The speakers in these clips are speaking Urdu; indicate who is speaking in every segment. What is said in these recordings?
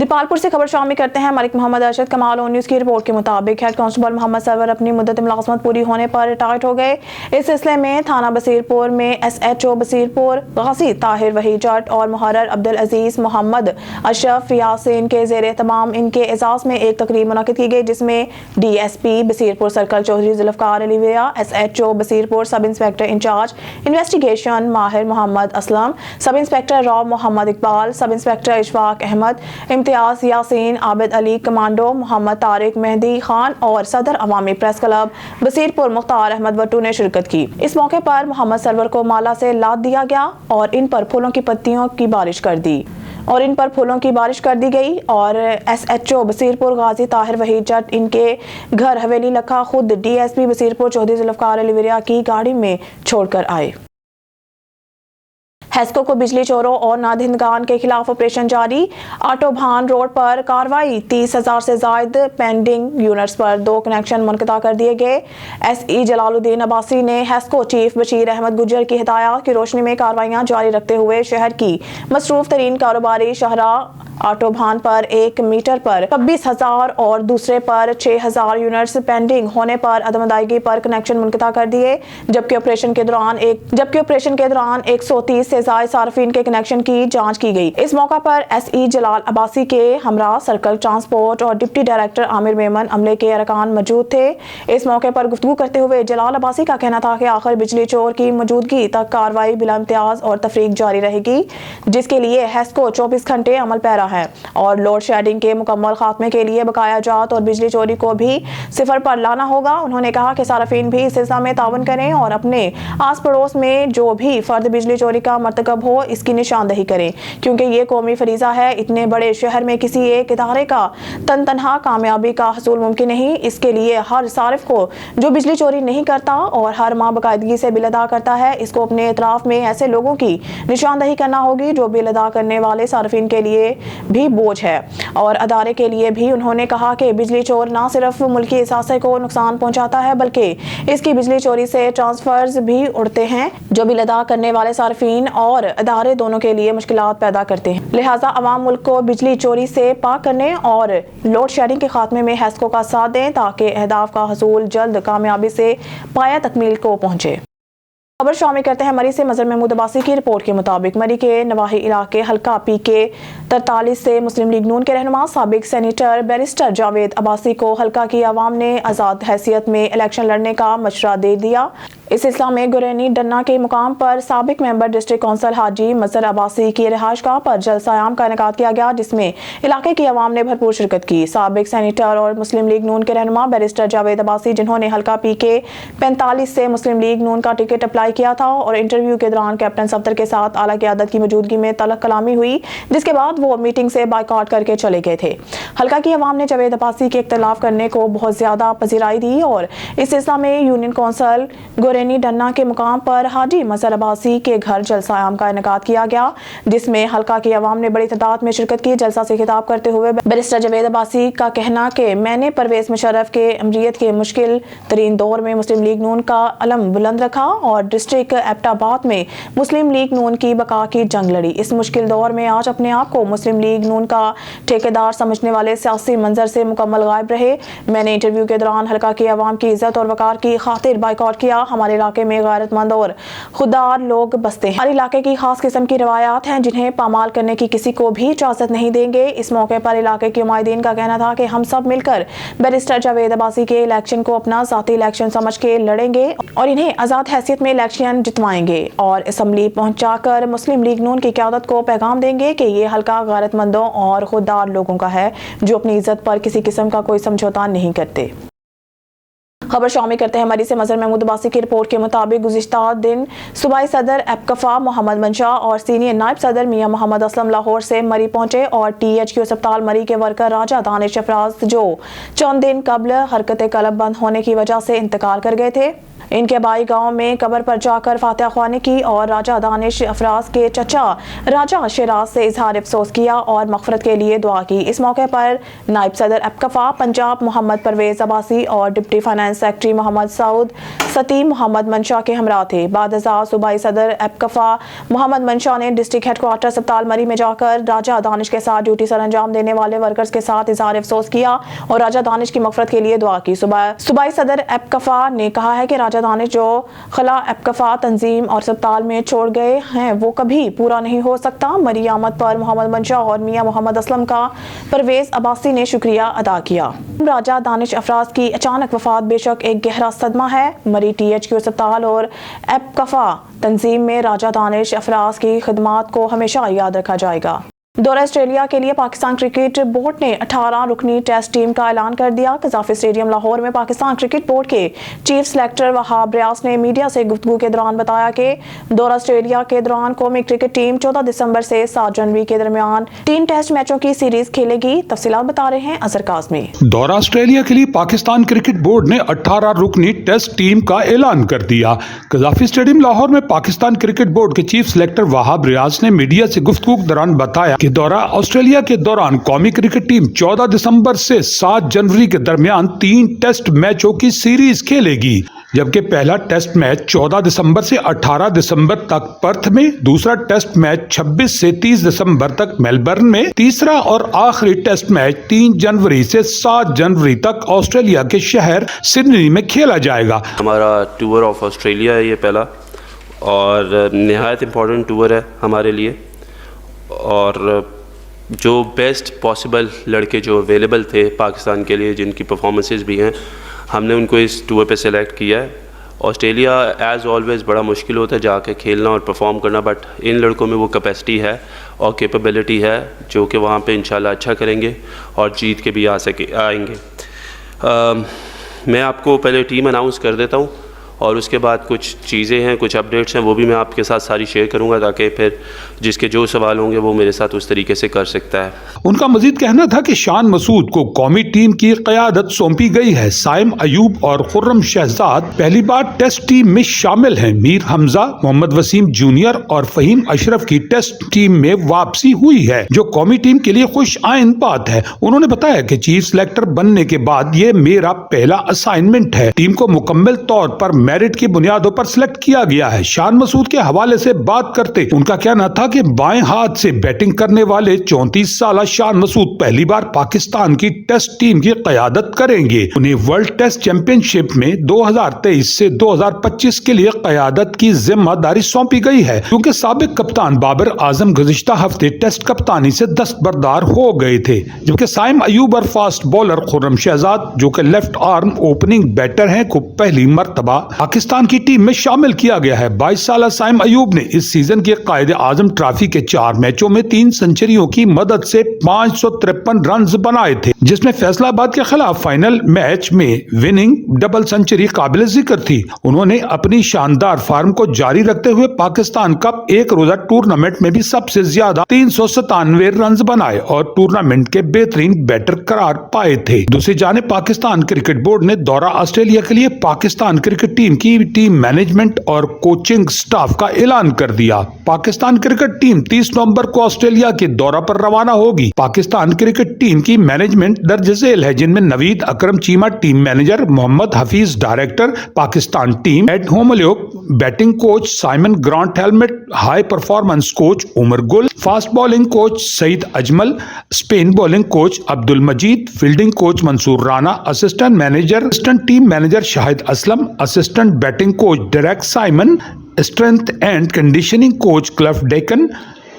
Speaker 1: دیپالپور سے خبر شامل کرتے ہیں ملک محمد ارشد کمال آن نیوز کی رپورٹ کے مطابق ہیڈ کانسٹیبل محمد سرور اپنی مدت ملازمت پوری ہونے پر ریٹائرڈ ہو گئے۔ اس سلسلے میں تھانہ بصیرپور میں S H O Basirpur Ghazi Tahir Waheed جٹ اور محرر عبدالعزیز محمد اشرف یاسین کے زیر اہتمام ان کے اعزاز میں ایک تقریب منعقد کی گئی، جس میں D S P Basirpur circle Chaudhry Zulfiqar Ali ویا، S H O Basirpur sub inspector incharge investigation Mahir Muhammad Aslam, sub inspector رو Muhammad Iqbal, sub inspector Ashfaq Ahmed, Imtiaz Yasin, Abid Ali commando, Muhammad Tariq Mehdi Khan اور صدر عوامی پریس کلب بصیرپور مختار احمد وٹو نے شرکت کی۔ اس موقع پر محمد سرور کو مالا سے لاد دیا گیا اور ان پر پھولوں کی پتیوں کی بارش کر دی گئی اور S H O Basirpur Ghazi Tahir Waheed Jatt ان کے گھر حویلی لکھا خود D S P Basirpur Chaudhry Zulfiqar Ali ویا کی گاڑی میں چھوڑ کر آئے۔ ہیسکو کو بجلی چوروں اور نادہندگان کے خلاف آپریشن جاری، آٹو بھان روڈ پر کارروائی، 30,000 سے زائد پینڈنگ یونٹس پر 2 کنیکشن منقطع کر دیے گئے۔ ایس ای جلال الدین عباسی نے ہیسکو چیف بشیر احمد گجر کی ہدایات کی روشنی میں کارروائیاں جاری رکھتے ہوئے شہر کی مصروف ترین کاروباری شاہراہ آٹو بھان پر 1 میٹر پر 26,000 اور دوسرے پر 6,000 یونٹس پینڈنگ ہونے پر عدم ادائیگی پر کنیکشن منقطع کر دیے، جبکہ آپریشن کے دوران 130 سے زائد صارفین کے کنیکشن کی جانچ کی گئی۔ اس موقع پر ایس ای جلال عباسی کے ہمراہ سرکل ٹرانسپورٹ اور ڈپٹی ڈائریکٹر عامر میمن عملے کے ارکان موجود تھے۔ اس موقع پر گفتگو کرتے ہوئے جلال عباسی کا کہنا تھا کہ آخر بجلی چور کی موجودگی تک کارروائی بلا امتیاز اور تفریق جاری رہے گی، جس کے لیے ہیسکو 24 گھنٹے عمل پیرا ہے اور لوڈ شیڈنگ کے مکمل خاتمے کے لیے بقایا جات اور بجلی چوری کو بھی صفر پر لانا ہوگا۔ انہوں نے کہا کہ صارفین بھی اس سلسلہ میں تعاون کریں اور اپنے آس پڑوس میں جو بھی فرد بجلی چوری کا مرتکب ہو اس کی نشاندہی کریں، کیونکہ یہ قومی فریضہ ہے۔ اتنے بڑے شہر میں کسی ایک ادارے کا تنہا کامیابی کا حصول ممکن نہیں۔ اس کے لیے ہر صارف کو جو بجلی چوری نہیں کرتا اور ہر ماہ باقاعدگی سے بل ادا کرتا ہے، اس کو اپنے اطراف میں ایسے لوگوں کی نشاندہی کرنا ہوگی جو بل ادا کرنے والے صارفین کے لیے بھی بوجھ ہے اور ادارے کے لیے بھی۔ انہوں نے کہا کہ بجلی چور نہ صرف ملکی اثاثے کو نقصان پہنچاتا ہے بلکہ اس کی بجلی چوری سے ٹرانسفرز بھی اڑتے ہیں جو بل ادا کرنے والے صارفین اور ادارے دونوں کے لیے مشکلات پیدا کرتے ہیں۔ لہٰذا عوام ملک کو بجلی چوری سے پاک کرنے اور لوڈ شیڈنگ کے خاتمے میں ہیسکو کا ساتھ دیں تاکہ اہداف کا حصول جلد کامیابی سے پایہ تکمیل کو پہنچے۔ خبر شامل کرتے ہیں مری سے مظہر محمود عباسی کی رپورٹ کے مطابق مری کے نواحی علاقے حلقہ پی کے 43 سے مسلم لیگ نون کے رہنما سابق سینیٹر بیرسٹر جاوید عباسی کو حلقہ کی عوام نے آزاد حیثیت میں الیکشن لڑنے کا مشورہ دے دیا۔ اس سلسلہ میں گورینی ڈنہ کے مقام پر سابق ممبر ڈسٹرکٹ کونسل حاجی مظہر عباسی کی رہائش گاہ پر جلسہ عام کا انعقاد کیا گیا، جس میں علاقے کی عوام نے بھرپور شرکت کی۔ سابق سینیٹر اور مسلم لیگ نون کے رہنما بیرسٹر جاوید عباسی، جنہوں نے حلقہ پی کے 45 سے مسلم لیگ نون کا ٹکٹ اپلائی کیا تھا اور انٹرویو کے دوران کیپٹن صفدر کے ساتھ اعلیٰ قیادت کی موجودگی میں تلخ کلامی ہوئی، جس کے بعد وہ میٹنگ سے بائیکاٹ کر کے چلے گئے تھے۔ حلقہ کی عوام نے جاوید عباسی کے اختلاف کرنے کو بہت زیادہ پذیرائی دی اور اس سلسلہ میں یونین کونسل گورینی ڈنہ کے مقام پر حاجی مظہر عباسی کے گھر جلسہ عام کا انعقاد کیا گیا، جس میں حلقہ کی عوام نے بڑی تعداد میں شرکت کی۔ جلسہ سے خطاب کرتے ہوئے بیرسٹر جاوید عباسی کا کہنا کہ میں نے پرویز مشرف کے امریت کے مشکل ترین دور میں مسلم لیگ نون کا علم بلند رکھا اور ڈسٹرکٹ ایبٹ آباد میں مسلم لیگ نون کی بقا کی جنگ لڑی۔ اس مشکل دور میں آج اپنے آپ کو مسلم لیگ نون کا ٹھیکیدار سمجھنے والے سیاسی منظر سے مکمل غائب رہے۔ میں نے انٹرویو کے دوران حلقہ کی عوام کی عزت اور وقار کی خاطر بائیکاٹ کیا۔ ہمارے علاقے میں غیرت مند اور خوددار لوگ بستے ہیں۔ ہمارے علاقے کی خاص قسم کی روایات ہیں جنہیں پامال کرنے کی کسی کو بھی اجازت نہیں دیں گے۔ اس موقع پر علاقے کے نمائندین کا کہنا تھا کہ ہم سب مل کر بیرسٹر جاوید عباسی کے الیکشن کو اپنا ذاتی الیکشن سمجھ کے لڑیں گے اور انہیں آزاد حیثیت میں الیکشن جتوائیں گے اور اسمبلی پہنچا کر مسلم لیگ نون کی قیادت کو پیغام دیں گے کہ یہ حلقہ غیرت مندوں اور خوددار لوگوں کا ہے جو اپنی عزت پر کسی قسم کا کوئی سمجھوتا نہیں کرتے۔ خبر شامل کرتے ہیں مری سے مظہر محمود عباسی کی رپورٹ کے مطابق گزشتہ دن صوبائی صدر ایپکفا محمد منشا اور سینئر نائب صدر میاں محمد اسلم لاہور سے مری پہنچے اور ٹی ایچ کیو اسپتال مری کے ورکر راجہ دانش افراز جو چند دن قبل حرکت قلب بند ہونے کی وجہ سے انتقال کر گئے تھے، ان کے بائی گاؤں میں قبر پر جا کر فاتحہ خوانی کی اور راجہ دانش افراز کے چچا راجہ شیراز سے اظہار افسوس کیا اور مغفرت کے لیے دعا کی۔ اس موقع پر نائب صدر ایپکفا پنجاب محمد پرویز عباسی اور ڈپٹی فائنانس جوائنٹ سیکرٹری محمد سعود ستیم محمد منشا کے ہمراہ تھے۔ بعد ازاں صوبائی صدر ایپکفا محمد منشا نے ڈسٹرکٹ ہیڈ کوارٹر اسپتال مری میں جا کر راجہ دانش کے ساتھ ڈیوٹی سر انجام دینے والے ورکرز کے ساتھ اظہار افسوس کیا اور راجہ دانش کی مغفرت کے لیے دعا کی۔ صوبائی صدر ایپکفا نے کہا ہے کہ راجہ دانش جو خلا ایپکفا تنظیم اور اسپتال میں چھوڑ گئے ہیں وہ کبھی پورا نہیں ہو سکتا۔ مری آمد پر محمد منشا اور میاں محمد اسلم کا پرویز عباسی نے شکریہ ادا کیا۔ راجہ دانش افراز کی اچانک وفات بے شک ایک گہرا صدمہ ہے۔ مری ٹی ایچ کیو اسپتال اور ایپکفا تنظیم میں راجہ دانش افراز کی خدمات کو ہمیشہ یاد رکھا جائے گا۔ دورہ آسٹریلیا کے لیے پاکستان کرکٹ بورڈ نے 18 رکنی ٹیسٹ ٹیم کا اعلان کر دیا۔ قذافی اسٹیڈیم لاہور میں پاکستان کرکٹ بورڈ کے چیف سلیکٹر وہاب ریاض نے میڈیا سے گفتگو کے دوران بتایا کہ دورہ آسٹریلیا کے دوران قومی کرکٹ ٹیم 14 دسمبر سے 7 جنوری کے درمیان 3 ٹیسٹ میچوں کی سیریز کھیلے گی۔ تفصیلات بتا رہے ہیں اظہر کاظمی۔
Speaker 2: دورہ آسٹریلیا کے لیے پاکستان کرکٹ بورڈ نے 18 رکنی ٹیسٹ ٹیم کا اعلان کر دیا۔ قذافی اسٹیڈیم لاہور میں پاکستان کرکٹ بورڈ کے چیف سلیکٹر وہاب ریاض نے میڈیا سے گفتگو کے دوران بتایا کہ دورہ آسٹریلیا کے دوران قومی کرکٹ ٹیم 14 دسمبر سے 7 جنوری کے درمیان 3 ٹیسٹ میچوں کی سیریز کھیلے گی، جبکہ پہلا ٹیسٹ میچ 14 دسمبر سے 18 دسمبر تک پرتھ میں، دوسرا ٹیسٹ میچ 26 سے 30 دسمبر تک میلبرن میں، تیسرا اور آخری ٹیسٹ میچ 3 جنوری سے 7 جنوری تک آسٹریلیا کے شہر سڈنی میں کھیلا جائے گا۔
Speaker 3: ہمارا ٹور آف آسٹریلیا ہے یہ پہلا اور نہایت امپورٹنٹ ٹور ہے ہمارے لیے، اور جو بیسٹ پاسبل لڑکے جو اویلیبل تھے پاکستان کے لیے، جن کی پرفارمنسز بھی ہیں، ہم نے ان کو اس ٹور پہ سلیکٹ کیا ہے۔ آسٹریلیا ایز آلویز بڑا مشکل ہوتا ہے جا کے کھیلنا اور پرفارم کرنا، بٹ ان لڑکوں میں وہ کیپیسٹی ہے اور کیپیبلٹی ہے جو کہ وہاں پہ انشاءاللہ اچھا کریں گے اور جیت کے بھی آئیں گے۔ میں آپ کو پہلے ٹیم اناؤنس کر دیتا ہوں اور اس کے بعد کچھ چیزیں ہیں، کچھ اپڈیٹس ہیں، وہ بھی میں آپ کے ساتھ ساری شیئر کروں گا تاکہ پھر جس کے جو سوال ہوں گے وہ میرے ساتھ اس طریقے سے کر سکتا ہے۔
Speaker 2: ان کا مزید کہنا تھا کہ شان مسعود کو قومی ٹیم کی قیادت سونپی گئی ہے۔ سائم ایوب اور خرم شہزاد پہلی بار ٹیسٹ ٹیم میں شامل ہیں۔ میر حمزہ، محمد وسیم جونیئر اور فہیم اشرف کی ٹیسٹ ٹیم میں واپسی ہوئی ہے، جو قومی ٹیم کے لیے خوش آئند بات ہے۔ انہوں نے بتایا کہ چیف سلیکٹر بننے کے بعد یہ میرا پہلا اسائنمنٹ ہے۔ ٹیم کو مکمل طور پر میرٹ کی بنیادوں پر سلیکٹ کیا گیا ہے۔ شان مسعود کے حوالے سے بات کرتے ان کا کہنا تھا کہ بائیں ہاتھ سے بیٹنگ کرنے والے 34 سالہ شان مسعود پہلی بار پاکستان کی ٹیسٹ ٹیم کی قیادت کریں گے۔ انہیں ورلڈ ٹیسٹ چیمپئن شپ میں 2023 سے 2025 کے لیے قیادت کی ذمہ داری سونپی گئی ہے، کیونکہ سابق کپتان بابر اعظم گزشتہ ہفتے ٹیسٹ کپتانی سے دستبردار ہو گئے تھے، جبکہ سائم ایوب اور فاسٹ بولر خرم شہزاد جو کہ لیفٹ آرم اوپننگ بیٹر ہیں کو پہلی مرتبہ پاکستان کی ٹیم میں شامل کیا گیا ہے۔ 22 سالہ سائم ایوب نے اس سیزن کے قائد اعظم ٹرافی کے 4 میچوں میں 3 سنچریوں کی مدد سے 553 رنز بنائے تھے، جس میں فیصلہ آباد کے خلاف فائنل میچ میں وننگ ڈبل سنچری قابل ذکر تھی۔ انہوں نے اپنی شاندار فارم کو جاری رکھتے ہوئے پاکستان کپ ایک روزہ ٹورنامنٹ میں بھی سب سے زیادہ 397 رنز بنائے اور ٹورنامنٹ کے بہترین بیٹر قرار پائے تھے۔ دوسری جانب پاکستان کرکٹ بورڈ نے دورہ آسٹریلیا کے لیے پاکستان کرکٹ ٹیم کی ٹیم مینجمنٹ اور کوچنگ سٹاف کا اعلان کر دیا۔ پاکستان کرکٹ ٹیم 30 نومبر کو آسٹریلیا کے دورہ پر روانہ ہوگی۔ پاکستان کرکٹ ٹیم کی مینجمنٹ درج ذیل ہے، جن میں Naveed Akram Cheema team manager, Muhammad Hafeez director Pakistan team, Ed ہوملیوک batting coach Simon Grant Helmot, high performance coach Umar Gul, fast bowling coach Saeed Ajmal, spin bowling coach Abdul Majeed, fielding coach Mansoor Rana, assistant manager assistant team manager Shahid Aslam, assistant batting coach Derek Simon, strength and conditioning coach Cliff Deacon,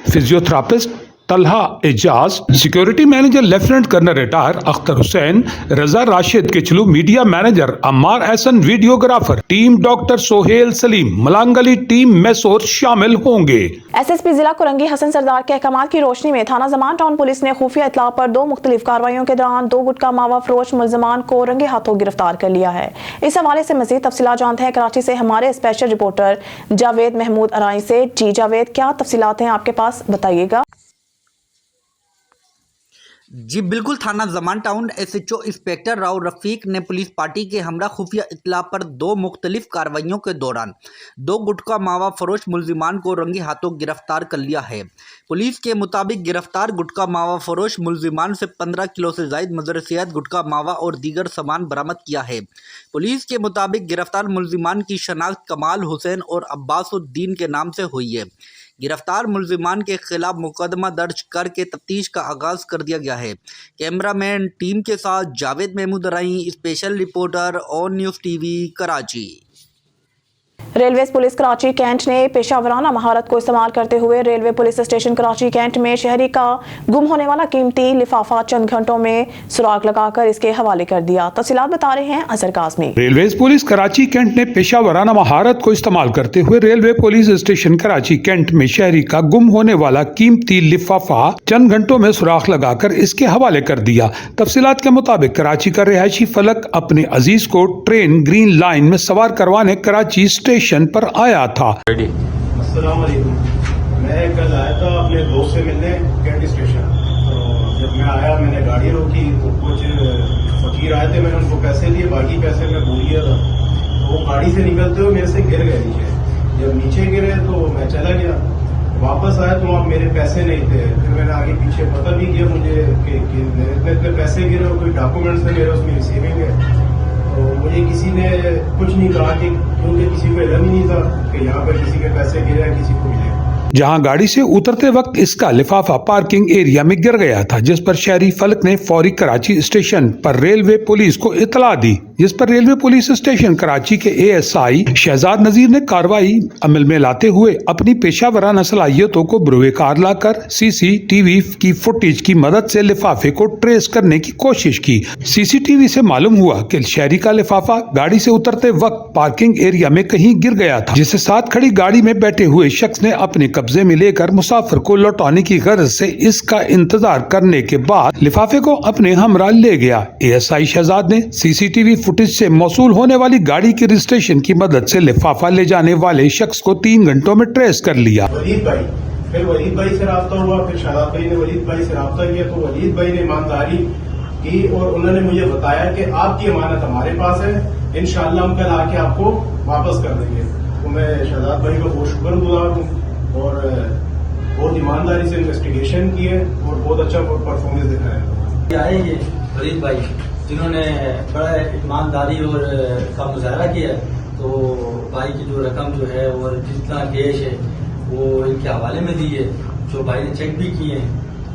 Speaker 2: physiotherapist Talha Ejaz, security manager lieutenant colonel retire Akhtar Hussain, Raza Rashid Kitchlew, media manager Ammar Ahsan, videographer team doctor Sohail Saleem, ملانگلی ٹیم میسور شامل ہوں گے۔
Speaker 1: ایس ایس پی ضلع کرنگی حسن سردار کے احکامات کی روشنی میں تھانہ زمان ٹاؤن پولیس نے خفیہ اطلاع پر 2 مختلف کارروائیوں کے دوران 2 گٹکا ماوا فروش ملزمان کو رنگے ہاتھوں گرفتار کر لیا ہے۔ اس حوالے سے مزید تفصیلات جانتے ہیں کراچی سے ہمارے اسپیشل رپورٹر جاوید محمود ارائی سے۔ جی جاوید، کیا تفصیلات ہیں آپ کے پاس، بتائیے گا۔
Speaker 4: جی بالکل، تھانہ زمان ٹاؤن SHO انسپیکٹر راؤ رفیق نے پولیس پارٹی کے ہمراہ خفیہ اطلاع پر 2 مختلف کارروائیوں کے دوران 2 گٹکا ماوا فروش ملزمان کو رنگی ہاتھوں گرفتار کر لیا ہے۔ پولیس کے مطابق گرفتار گٹکا ماوا فروش ملزمان سے 15 کلو سے زائد مضر صحت گٹکا ماوا اور دیگر سامان برآمد کیا ہے۔ پولیس کے مطابق گرفتار ملزمان کی شناخت کمال حسین اور عباس الدین کے نام سے ہوئی ہے۔ گرفتار ملزمان کے خلاف مقدمہ درج کر کے تفتیش کا آغاز کر دیا گیا ہے۔ کیمرہ مین ٹیم کے ساتھ Javed Mahmood Rai, special reporter on news T V, Karachi.
Speaker 1: Railways police Karachi cantt نے پیشہ ورانہ مہارت کو استعمال کرتے ہوئے railway police station Karachi cantt میں شہری کا گم ہونے والا قیمتی لفافہ چند گھنٹوں میں سراغ لگا کر اس کے حوالے کر دیا۔ تفصیلات بتا رہے ہیں Azhar Qasmi.
Speaker 2: Railways police Karachi cantt نے پیشہ ورانہ مہارت کو استعمال کرتے ہوئے railway police station Karachi cantt میں شہری کا گم ہونے والا قیمتی لفافہ چند گھنٹوں میں سراغ لگا کر اس کے حوالے کر دیا۔ تفصیلات کے مطابق کراچی کا رہائشی فلک اپنے عزیز کو ٹرین گرین لائن میں سوار کروانے کراچی اسٹیشن پر آیا تھا۔
Speaker 5: السلام علیکم، میں کل آیا تھا اپنے دوست سے ملنے کینٹ اسٹیشن۔ تو جب میں آیا میں نے گاڑی روکی تو کچھ فقیر آئے تھے، میں نے ان کو پیسے دیے، باقی پیسے میں بھول گیا تھا۔ تو وہ گاڑی سے نکلتے ہوئے میرے سے گر گئے نیچے۔ جب نیچے گرے تو میں چلا گیا، واپس آیا تو وہاں میرے پیسے نہیں تھے۔ پھر میں نے آگے پیچھے پتہ بھی کیا مجھے کہ میرے اتنے پیسے گرے اور کوئی ڈاکومنٹس تھے میرے، اس میں ریسیونگ ہے۔ تو مجھے کسی نے کچھ نہیں کہا کہ کیونکہ کسی کو علم ہی نہیں تھا کہ یہاں پر کسی کے پیسے گرے ہیں، کسی کو ملے۔
Speaker 2: جہاں گاڑی سے اترتے وقت اس کا لفافہ پارکنگ ایریا میں گر گیا تھا، جس پر شہری فلک نے فوری کراچی اسٹیشن پر ریلوے پولیس کو اطلاع دی، جس پر ریلوے پولیس اسٹیشن کراچی کے ASI شہزاد نذیر نے کارروائی عمل میں لاتے ہوئے اپنی پیشہ ورانہ صلاحیتوں کو بروئے کار لا کر CCTV کی فوٹیج کی مدد سے لفافے کو ٹریس کرنے کی کوشش کی۔ CCTV سے معلوم ہوا کہ شہری کا لفافہ گاڑی سے اترتے وقت پارکنگ ایریا میں کہیں گر گیا تھا، جسے ساتھ کھڑی گاڑی میں بیٹھے ہوئے شخص نے اپنے قبضے میں لے کر مسافر کو لوٹانے کی غرض سے اس کا انتظار کرنے کے بعد لفافے کو اپنے ہمراہ لے گیا۔ ASI شہزاد نے CCTV فوٹیج سے موصول ہونے والی گاڑی کے رجسٹریشن کی مدد سے لفافہ لے جانے والے شخص کو 3 گھنٹوں میں ٹریس کر لیا۔
Speaker 5: ولید بھائی، پھر ولید بھائی سے رابطہ ہوا، پھر شہزاد بھائی نے ولید بھائی سے رابطہ کیا تو ولید بھائی نے ایمانداری کی اور انہوں نے مجھے بتایا کہ آپ کی امانت ہمارے پاس ہے، انشاءاللہ ہم کل آ کے آپ کو واپس کر دیں گے۔ تو میں شہزاد بھائی کا بہت شکر گزار ہوں اور بہت ایمانداری سے انویسٹیگیشن کی ہے اور بہت اچھا پرفارمنس دکھایا ہے۔
Speaker 6: آئے یہ ولید بھائی جنہوں نے بڑا ایمانداری اور کا مظاہرہ کیا ہے، تو بھائی کی جو رقم جو ہے اور جتنا کیش ہے وہ ان کے حوالے میں دی ہے، جو بھائی نے چیک بھی کیے ہیں،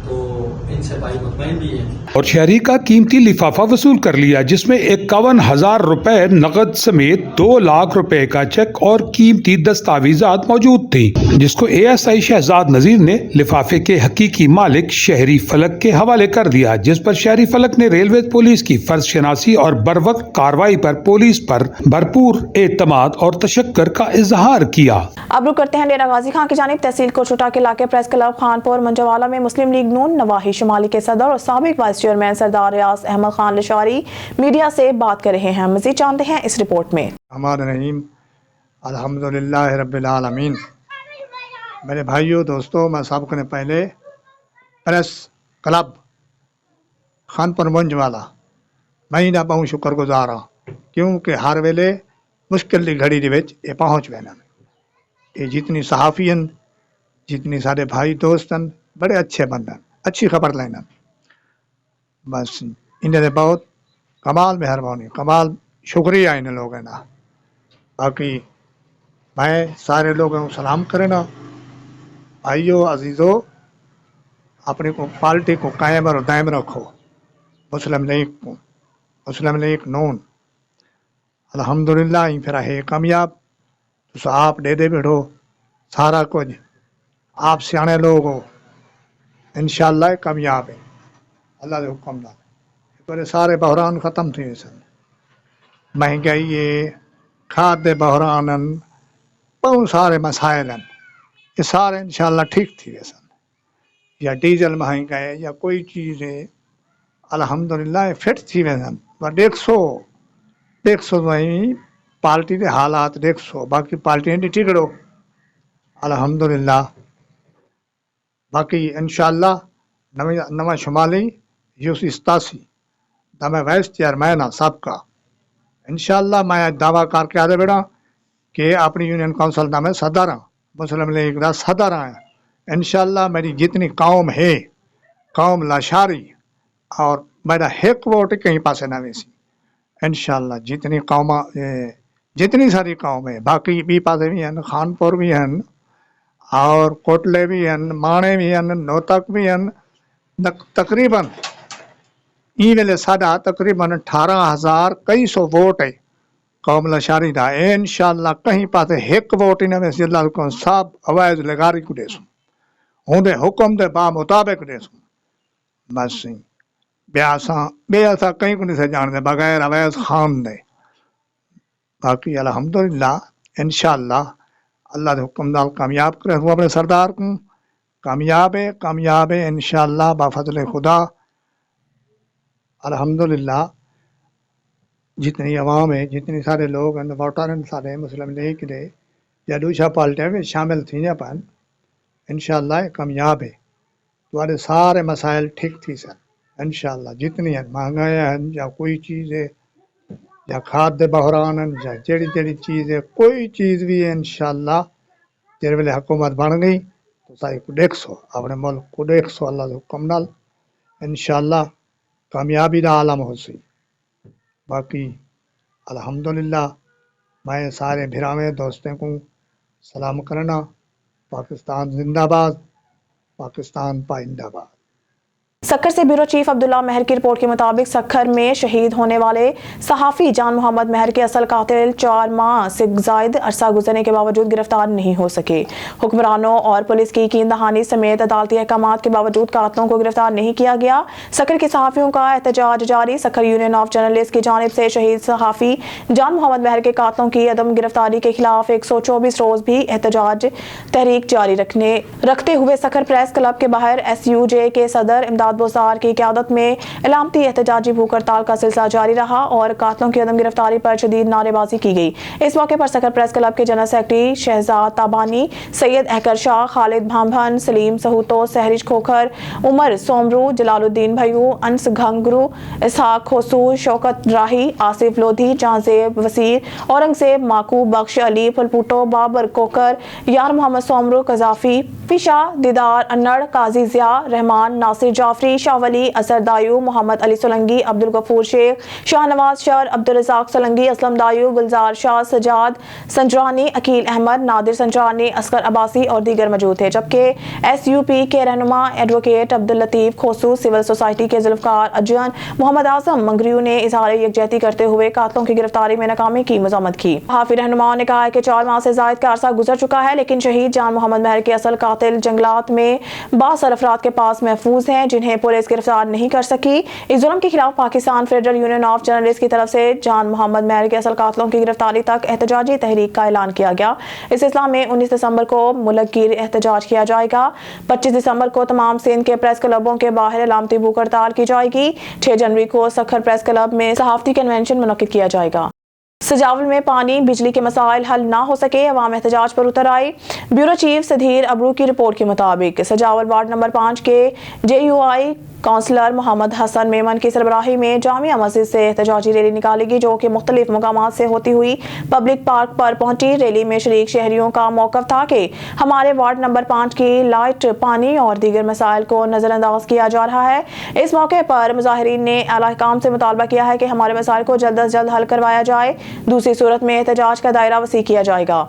Speaker 6: تو ان سے بھائی مطمئن بھی ہیں۔
Speaker 2: اور شہری کا قیمتی لفافہ وصول کر لیا، جس میں 51,000 روپے نقد سمیت 2 لاکھ روپے کا چیک اور قیمتی دستاویزات موجود تھیں، جس کو ASI شہزاد نذیر نے لفافے کے حقیقی مالک شہری فلک کے حوالے کر دیا، جس پر شہری فلک نے ریلوے پولیس کی فرض شناسی اور بروقت کارروائی پر پولیس پر بھرپور اعتماد اور تشکر کا اظہار کیا۔
Speaker 1: اب رک کرتے ہیں ڈیرہ غازی خان کی جانب۔ تحصیل کوچوٹا کے علاقے پریس کلب خانپور منجوالا میں مسلم لیگ نون نواحی شمالی کے صدر اور سابق وائس چیئرمین سردار ریاض احمد خان لشاری میڈیا سے بات کر رہے ہیں۔ مزید جانتے ہیں اس رپورٹ میں۔
Speaker 7: الرحمن الرحیم، الحمدللہ رب العالمین۔ میرے بھائیوں دوستوں، میں سب کو پہلے پریس کلب خانپور منجوالا میں نہ بہت شکر گزار ہوں، کیونکہ ہر ویلے مشکل کی گھڑی یہ پہنچ وینا یہ جتنی صحافین جتنی سارے بھائی دوست بڑے اچھے بندن، اچھی خبر لینا، بس انہیں بہت کمال مہربانی، کمال شکریہ ان لوگوں کا۔ باقی میں سارے لوگوں کو سلام کرنا، بھائیو عزیزو، اپنے کو پارٹی کو قائم اور دائم رکھو، مسلم لیگ نون الحمدللہ پھر ہے کامیاب، تو آپ دے بیٹھو سارا کچھ، آپ سیانے لوگ ہو، انشاءاللہ کامیاب ہے اللہ کے حکم نال۔ سارے بحران ختم تھے سن، مہنگائی ہے، کھاد بحران، بہت سارے مسائل ہیں، یہ سارے انشاءاللہ ٹھیک تھی سن، یا ڈیزل مہنگا ہے یا کوئی چیز ہے، الحمدللہ فٹ تھی سن۔ پر 100 پارٹی کے حالات 100 باقی پارٹیاں نہیں ٹکڑو الحمدللہ۔ باقی انشاءاللہ نواں شمالی یوس استاسی دا میں وائس چیئرمین ہاں سابقہ انشاءاللہ میں دعویٰ کر کے آدھے بیٹا کہ اپنی یونین کونسل دا میں صدر ہاں مسلم لیگ دا صدر ہاں انشاءاللہ میری جتنی قوم ہے قوم لاشاری اور میرا ایک ووٹ کہیں پاسے نہ ویسی انشاءاللہ جتنی قوم جتنی ساری قوم ہے باقی بھی پاسے بھی ہیں خانپور بھی ہیں اور کوٹلے بھی ہیں مانے بھی ہیں نوتک بھی ہیں تقریباً ای ویلے ساڈا تقریباً 18,000 کئی سو ووٹ ہے قوم لاشاری دا انشاءاللہ کہیں پاسے ایک ووٹ ہی نہ ویسی اللہ کو سب عوائز لگاری کو دے سوں ہوں دے حکم دے با مطابق دے سوں بس بے ایسا کہیں کو نہیں سے جان دے بغیر عویز خان دے باقی الحمدللہ انشاءاللہ اللہ دے حکم دال کامیاب کرے ہوں اپنے سردار کو کامیاب ہے انشاءاللہ بفضل خدا الحمدللہ جتنی عوام ہے جتنی سارے لوگ ہیں ووٹر ہیں سارے مسلم لیگ دے یا دوسرا پارٹیاں میں شامل تھیں پن انشاءاللہ کامیاب ہے تمہارے سارے مسائل ٹھیک تھی سر انشاءاللہ جتنی ہیں مہنگائی ہیں یا کوئی چیز ہے یا کھاد دے بحران ہیں یا جڑی چیز ہے کوئی چیز بھی ہے انشاءاللہ جیسے ویلے حکومت بن گئی تو ساری کو دیکھ سو اپنے ملک کو دیکھ سو اللہ کے حکم نال انشاءاللہ کامیابی دا عالم ہو سی باقی الحمدللہ میں سارے بھراویں دوستوں کو سلام کرنا پاکستان زندہ باد پاکستان پائندہ باد
Speaker 1: سکھر سے بیورو چیف عبداللہ مہر کی رپورٹ کے مطابق سکھر میں شہید ہونے والے صحافی جان محمد مہر کے اصل قاتل 4 ماہ سے زائد عرصہ گزرنے کے باوجود گرفتار نہیں ہو سکے حکمرانوں اور پولیس کی یقین دہانی سمیت عدالتی احکامات کے باوجود قاتلوں کو گرفتار نہیں کیا گیا سکھر کے صحافیوں کا احتجاج جاری سکھر یونین آف جرنلسٹ کی جانب سے شہید صحافی جان محمد مہر کے قاتلوں کی عدم گرفتاری کے خلاف 124 روز بھی احتجاج تحریک جاری رکھتے ہوئے سکھر پریس کلب کے باہر SUJ کے صدر امداد بوسار کی قیادت میں علامتی احتجاجی بھوک ہڑتال کا سلسلہ جاری رہا اور قاتلوں کی عدم گرفتاری پر شدید نعرے بازی کی گئی اس موقع پر سکھر پریس کلب کے جنرل سیکرٹری شہزاد تابانی سید احکر شاہ خالد بھامبھن سلیم سہوتو سہرش کھوکھر عمر سومرو جلال الدین بھائیو انس گھنگرو اسحاق کھوسو شوکت راہی آصف لودھی جہانزیب وسیر اورنگزیب ماکو بخش علی پھلپوٹو بابر کوکر یار محمد سومرو قذافی پیشا دیدار انڑ قاضی ضیاء رحمان ناصر جعفری شاہ ولی اثر دایو محمد علی سولنگی عبدالغفور شیخ شاہ نواز شر عبدالرزاق سولنگی اسلم دایو گلزار شاہ سجاد سنجرانی عقیل احمد نادر سنجرانی اصغر عباسی اور دیگر موجود تھے جبکہ SUP کے رہنما advocate Abdul Latif Khoso civil society کے ذوالفقار اجن محمد اعظم منگریو نے اظہار یکجہتی کرتے ہوئے قاتلوں کی گرفتاری میں ناکامی کی مذمت کی صحافی رہنماؤں نے کہا کہ 4 ماہ سے زائد کا عرصہ گزر چکا ہے لیکن شہید جان محمد مہر کے اصل قاتل جنگلات میں بااثر افراد کے پاس محفوظ ہیں جنہیں پولیس گرفتار نہیں کر سکی اس ظلم کے خلاف Pakistan federal union of journalist کی طرف سے جان محمد مہر کے اصل قاتلوں کی گرفتاری تک احتجاجی تحریک کا اعلان کیا گیا اس سلسلہ میں 19 دسمبر کو ملک گیر احتجاج کیا جائے گا 25 دسمبر کو تمام سندھ کے پریس کلبوں کے باہر علامتی بھوک ہڑتال کی جائے گی 6 جنوری کو سکھر پریس کلب میں صحافتی کنونشن منعقد کیا جائے گا سجاول میں پانی بجلی کے مسائل حل نہ ہو سکے عوام احتجاج پر اتر آئی بیورو چیف سدھیر ابرو کی رپورٹ کے مطابق سجاول وارڈ نمبر 5 کے JUI کونسلر محمد حسن میمن کی سربراہی میں جامعہ مسجد سے احتجاجی ریلی نکالی گئی جو کہ مختلف مقامات سے ہوتی ہوئی پبلک پارک پر پہنچی ریلی میں شریک شہریوں کا موقف تھا کہ ہمارے وارڈ نمبر 5 کی لائٹ پانی اور دیگر مسائل کو نظر انداز کیا جا رہا ہے اس موقع پر مظاہرین نے اعلی حکام سے مطالبہ کیا ہے کہ ہمارے مسائل کو جلد از جلد حل کروایا جائے دوسری صورت میں احتجاج کا دائرہ وسیع کیا جائے گا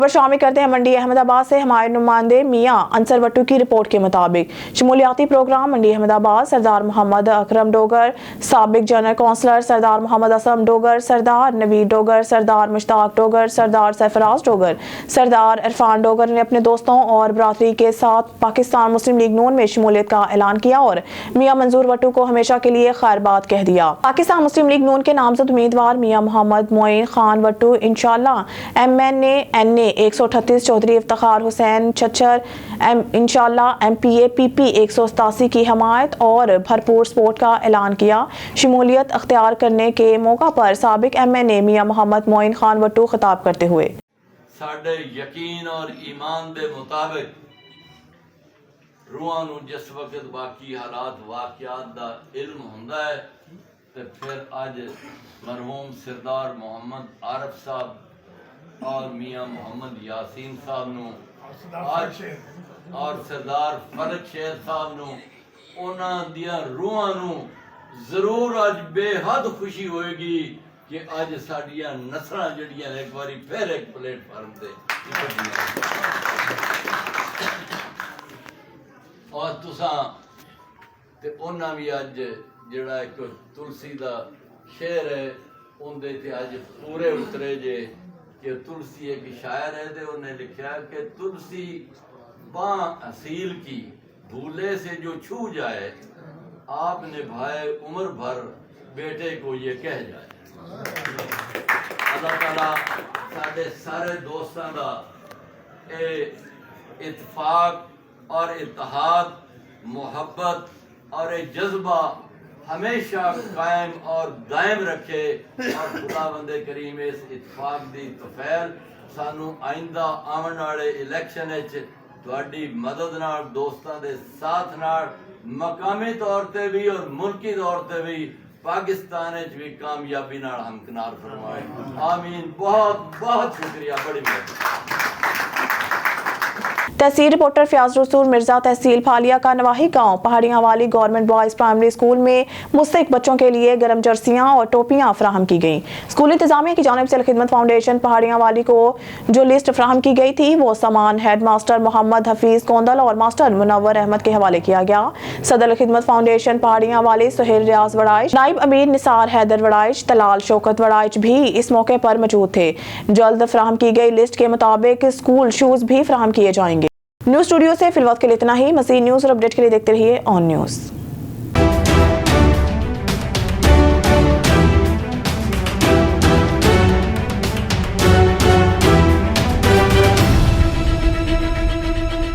Speaker 1: خبر شامل کرتے ہیں منڈی احمد آباد سے ہمارے نمائندے میاں انصر وٹو کی رپورٹ کے مطابق شمولیاتی پروگرام منڈی احمد آباد سردار محمد اکرم ڈوگر سابق جنرل کونسلر سردار محمد اسلم ڈوگر سردار نوید ڈوگر سردار مشتاق ڈوگر سردار سرفراز ڈوگر سردار عرفان ڈوگر نے اپنے دوستوں اور برادری کے ساتھ پاکستان مسلم لیگ نون میں شمولیت کا اعلان کیا اور میاں منظور وٹو کو ہمیشہ کے لیے خیر بات کہہ دیا پاکستان مسلم لیگ نون کے نامزد امیدوار میاں محمد معین خان وٹو انشاءاللہ MNA 138 چودھری افتخار حسین چھچر انشاءاللہ MPA PP 187 کی حمایت اور بھرپور سپورٹ کا اعلان کیا شمولیت اختیار کرنے کے موقع پر سابق MNA میاں محمد معین خان وٹو خطاب کرتے ہوئے
Speaker 8: ساڈے یقین اور ایمان دے مطابق روحاں نو جس وقت باقی حالات واقعات دا علم ہوندا ہے تے پھر اج مرحوم سردار محمد عارف صاحب اور میاں محمد یاسین صاحب نو اور سردار فرق شیر صاحب نو انہاں دیاں روحاں نو ضرور اج بے حد خوشی ہوئے گی کہ اج ساڈیاں نسلاں جڑیاں ایک باری پھر ایک پلیٹ فارم تے اور تساں تے انہاں بھی اج جڑا ایک تلسی دا شعر ہے ان دے تے اج پورے اترے جے کہ تلسی ایک شاعر ہے تے انہیں لکھا کہ تلسی باں اصیل کی بھولے سے جو چھو جائے آپ نے بھائے عمر بھر بیٹے کو یہ کہہ جائے. اللہ تعالیٰ سارے سارے دوستاں دا اے اتفاق اور اتحاد محبت اور اے جذبہ ہمیشہ قائم اور دائم رکھے اور خدا بند کریم اس اتفاق دی توفیق سانو آئندہ آون والے الیکشن وچ تہاڈی مدد نال دوستاں دے ساتھ نال مقامی طور تے بھی اور ملکی طور تے بھی پاکستان وچ بھی کامیابی نال ہمکنار فرمائے. آمین. بہت بہت شکریہ. بڑی مہربانی.
Speaker 1: تحصیل رپورٹر فیاض رسول مرزا تحصیل پھالیا کا نواحی گاؤں پہاڑیاں والی گورنمنٹ بوائز پرائمری اسکول میں مستحق بچوں کے لیے گرم جرسیاں اور ٹوپیاں فراہم کی گئیں. اسکول انتظامیہ کی جانب سے الخدمت فاؤنڈیشن پہاڑیاں والی کو جو لسٹ فراہم کی گئی تھی وہ سامان ہیڈ ماسٹر محمد حفیظ کوندل اور ماسٹر منور احمد کے حوالے کیا گیا. صدر الخدمت فاؤنڈیشن پہاڑیاں والے سہیل ریاض وڑائچ، نائب امیر نثار حیدر وڑائچ، طلال شوکت وڑائچ بھی اس موقع پر موجود تھے. جلد فراہم کی گئی لسٹ کے مطابق اسکول شوز بھی فراہم کیے جائیں گے. نیوز اسٹوڈیو سے فی الوقت کے لیے اتنا ہی. مزید نیوز اور اپڈیٹ کے لیے دیکھتے رہیے آن نیوز.